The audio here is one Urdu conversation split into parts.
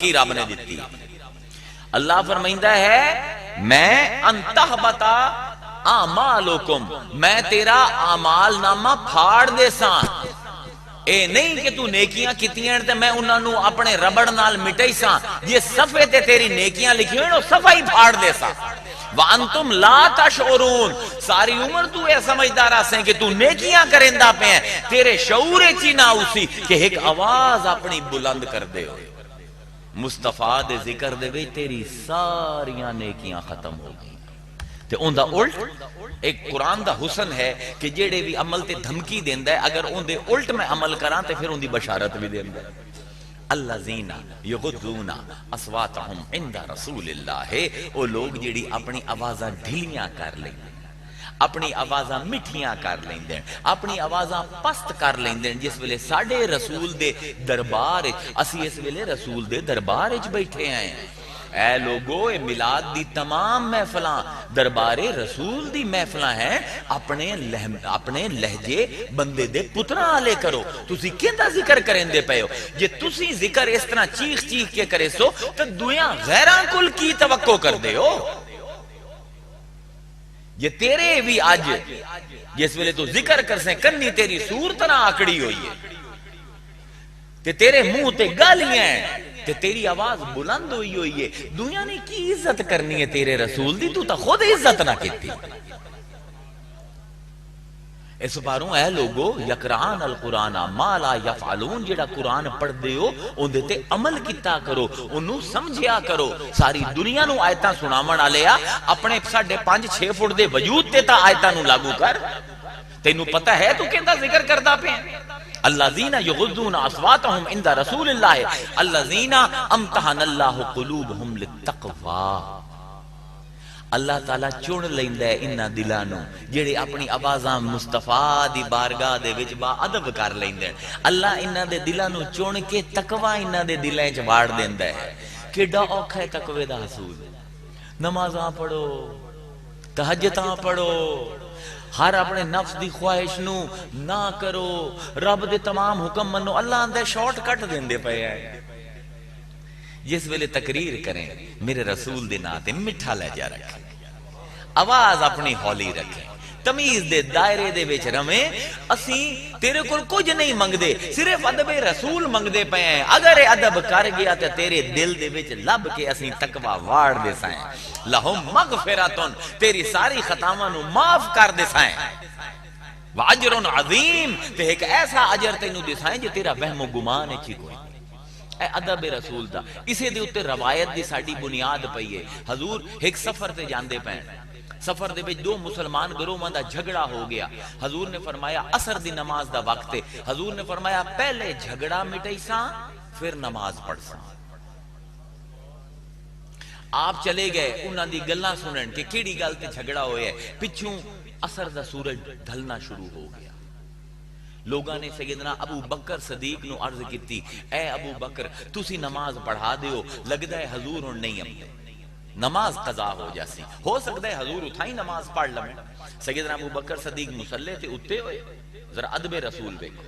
کی رب نے دیتی. اللہ فرمائندہ ہے میں انتہبتا اعمالکم، میں تیرا اعمال نامہ پھاڑ دے ساں. اے نہیں کہ تو نیکیاں کیتیاں تے میں انہاں نو اپنے ربڑ نال مٹائی ساں. یہ صفحے تے تیری نیکیاں لکھی ہوئے نو صفحہ ہی پھاڑ دے ساں. وَأَنْتُمْ لَا تَشْعُرُونَ، ساری عمر تو اے سمجھدار آسیں کہ تو نیکیاں کرندہ پہ ہیں، تیرے شعور چی نہ اسی کہ ایک آواز اپنی بلند کر دے ہو. مصطفیٰ دے ذکر دے وے تیری ساریاں نیکیاں ختم ہو گئی. تے ان دا الٹ ایک قرآن دا حسن ہے کہ جیڑے بھی عمل تے دھمکی دیندہ ہے، اگر ان دے الٹ میں عمل کران تے پھر ان دی بشارت بھی دیندہ ہے. الذین یغضون اصواتہم عند رسول اللہ، وہ لوگ جیڑی اپنی آوازاں ڈھلیاں کر لیں، اپنی آوازاں مٹھیاں کر لیں دیں، اپنی آوازاں پست کر لیں دیں. جس ویلے ساڑھے رسول دے دربار اسی اس ویلے رسول دے دربار بیٹھے ہیں. اے لوگو، اے میلاد دی تمام محفلاں دربار رسول دی محفلاں ہیں. اپنے لہجے بندے دے پتران آلے کرو. تسی کیندہ ذکر کریں دے پہو؟ جے تسی ذکر اس طرح چیخ چیخ کے کرے سو تو دویاں غیران کل کی توقع کر دے ہو. یہ تیرے بھی آج جس ویلے تو ذکر کر سیں کنی تیری سور طرح آکڑی ہوئی ہے، کہ تیرے منہ تے گالیاں ہیں، کہ تیری آواز بلند ہوئی ہے. دنیا نے کی عزت کرنی ہے تیرے رسول دی، تو خود عزت نہ کیتی. اس باروں اے لوگو یقران القرآن ما لا یفعلون، جیڑا قرآن پڑھ دے ہو ان دیتے عمل کیتا کرو، انہوں سمجھیا کرو. ساری دنیا نو آیتاں سنامن آلیا، اپنے 5.5-6 فٹ دے وجود تے تا آیتاں نو لاگو کر. تینو پتہ ہے تو کہندہ ذکر کردہ پہ ہیں. الذین یغضون اصواتہم عند رسول اللہ الذین امتحن اللہ قلوبہم للتقوی. اللہ تعالیٰ چون لیندہ ہے انہا دلانو جیڑے اپنی آوازاں مصطفیٰ دی بارگاہ دے وچ با ادب کر لیندہ ہے. اللہ انہا دے دلانو چون کے تقوی انہا دے دلائیں چوار دیندہ ہے. کیڑا اوکھا ہے تقوی دا حصول. نمازاں پڑھو، تہجداں پڑھو، ہر اپنے نفس دی خواہش نو نہ کرو، رب دے تمام حکم منو. اللہ اندے شارٹ کٹ دیندے پہ ہے. جس ویلے تقریر کریں میرے رسول دے ناتے مٹھا لہجہ رکھیں، آواز اپنی ہولی رکھیں، تمیز دے دائرے دے وچ رویں. اسی تیرے کل کچھ نہیں منگ دے، صرف ادب رسول منگ دے پہ ہیں. اگر ادب کر گیا تو تیرے دل دے وچ لب کے اسی تقوی وار دے سائیں. لہم مغفراتن، تیری ساری خطاواں نو معاف کر دے سائیں. وَعَجْرٌ عَظِيم، تے ایک ایسا عجر تینو دے سائیں جو تیرا وہم و گمان چی کوئی. اے ادب رسول دا اسے دے اتے روایت دی ساڑی بنیاد پئی ہے. حضور ایک سفر تے جاندے پہن، سفر دے وچ 2 مسلمان گروہاں دا جھگڑا ہو گیا. حضور نے فرمایا عصر دی نماز دا وقت ہے. حضور نے فرمایا پہلے جھگڑا مٹائی ساں پھر نماز پڑھ ساں. آپ چلے گئے انہاں دی گلاں سنن کہ کیڑی گل تے جھگڑا ہویا ہے. پچھوں عصر دا سورج ڈھلنا شروع ہو گیا. لوگاں نے سیدنا ابو بکر صدیق نو عرض کیتی، اے ابو بکر تسی نماز پڑھا دیو، لگدا ہے حضور ہن نہیں آمدے، نماز قضا ہو جاسی. ہو سکتا ہے حضور اٹھائی نماز پڑھ لمیں. سیدنا ابو بکر صدیق مصلی تے اٹھتے ہوئے. ذرا ادب رسول دیکھو.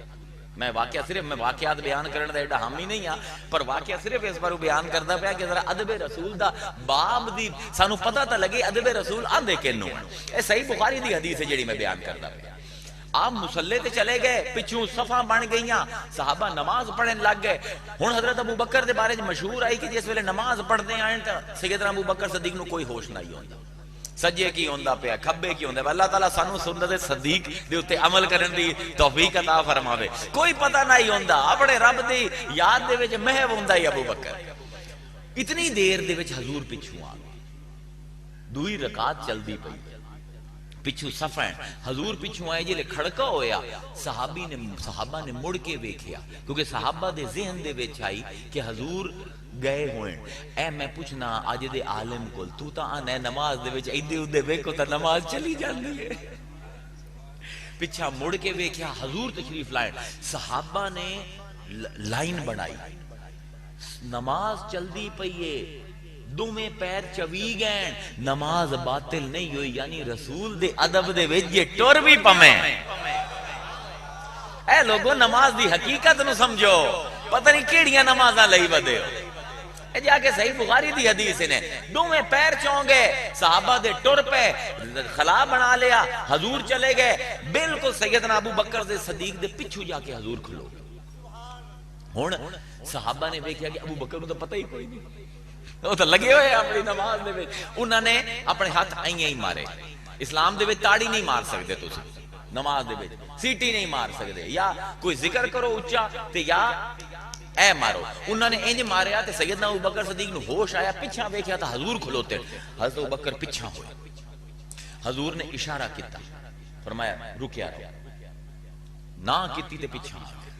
میں واقعات بیان کرنے دا ایڈا حامی نہیں ہاں، پر واقعہ صرف اس بارو بیان کردا پیا کہ ذرا ادب رسول دا باب دی سانو پتہ تا لگے ادب رسول آندے کینوں. اے صحیح بخاری دی حدیث ہے جیڑی میں بیان کردا پیا. آپ مسلح تے چلے گئے، پچھوں صفحہ بن گئیاں، صحابہ نماز پڑھن لگ گئے. ہن حضرت ابو بکر دے بارے مشہور آئی کہ جس ویلے نماز پڑھدے آئیں تے سیدنا ابو بکر صدیق نو کوئی ہوش نہیں ہوندا، سجے کی ہوندا پیا، کھبے کی ہوندا. اللہ تعالیٰ سانو سنت صدیق دے اوتے عمل کرن دی توفیق عطا فرماوے. کوئی پتہ نہیں ہوندا، اپنے رب دی یاد دے وچ محو ہوندا ہے ابو بکر. اتنی دیر دے وچ حضور پچھوں آ گئے. 2 رکعت چلدی پئی، پچھو صفحہ حضور پچھو آئے جلے کھڑکا ہویا. صحابہ نے مڑ کے ویکھیا، کیونکہ صحابہ دے ذہن دے وچ آئی کہ حضور گئے ہوئے. اے میں پوچھنا آج دے عالم کول تو تا آنے نماز دے وچ ایدے اودے ویکھو تا نماز چلی جاندی ہے. پچھا مڑ کے ویکھیا حضور تشریف لائن. صحابہ نے لائن بنائی، نماز چلدی پئیے، دومیں پیر چوی گئن، نماز باطل نہیں ہوئی. یعنی رسول دے ادب دے وچ یہ ٹر بھی پمیں. اے لوگوں نماز دی حقیقت نو سمجھو، پتہ نہیں کیڑیاں نمازاں لئی ودے ہو. اے جا کے صحیح بخاری دی حدیث نے دوویں پیر چوں گئے صحابہ دے ٹر پے خلا بنا لیا حضور چلے گئے بالکل سیدنا ابو بکر دے صدیق دے پچھو جا کے حضور کھلو ہن صحابہ نے دیکھا کہ ابو بکر نوں تو پتہ ہی کوئی نہیں وہ تو لگے ہوئے اپنی نماز دے وچ انہاں نے اپنے ہاتھ آئیں ہی مارے اسلام دے وچ تاڑی نہیں مار سکدے تسی نماز دے وچ سیٹی نہیں مار سکدے یا کوئی ذکر کرو اونچا تے یا اے مارو انہوں نے انج ماریا تے سیدنا ابو بکر صدیق نو ہوش آیا پیچھا ویکھیا تا حضور کھلوتے حضرت ابو بکر پیچھا ہوئے حضور نے اشارہ کیتا فرمایا رکیا رہو نہ کیتی تے پیچھا آ گئے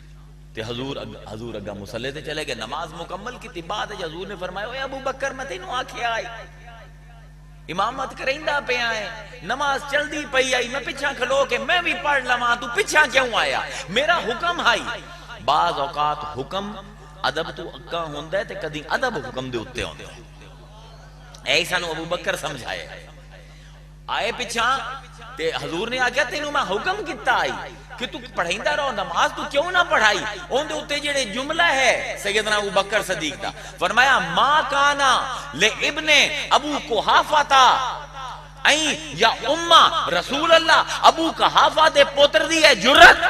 تے حضور اگا مصلی تے چلے گئے نماز مکمل کیتی بعد حضور نے فرمایا اے ابو بکر میں تینوں آکھیا آئی امامت کریندا پیا ہے نماز چلدی پئی آئی میں پیچھا کھلو کے میں بھی پڑھ لواں تو پیچھا کیوں آیا میرا حکم ہے بعض اوقات حکم ادب تو اگا ہوندا ہے تے کدی ادب حکم دے اوتے ہوندا ہے ایسا نو ابو بکر سمجھائے آئے پیچھا تے حضور نے آکھیا تینوں میں حکم کیتا آئی کہ تو پڑھیندا رہو نماز تو کیوں نہ پڑھائی اون دے اوتے جڑے جملہ ہے سیدنا ابو بکر صدیق دا فرمایا ما کانا لابن ابو قحافہ این یا امہ رسول اللہ ابو قحافہ دے پوتر دی ہے جرت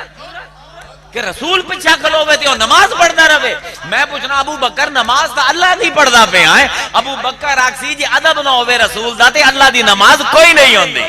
کہ رسول پیچھا کھلوے تے نماز پڑھدا رہے میں پوچھنا ابو بکر نماز تا اللہ نہیں پڑھدا پیا ہے ابو بکر آکسی جی ادب نہ ہوے رسول دا تے اللہ دی نماز کوئی نہیں ہوندی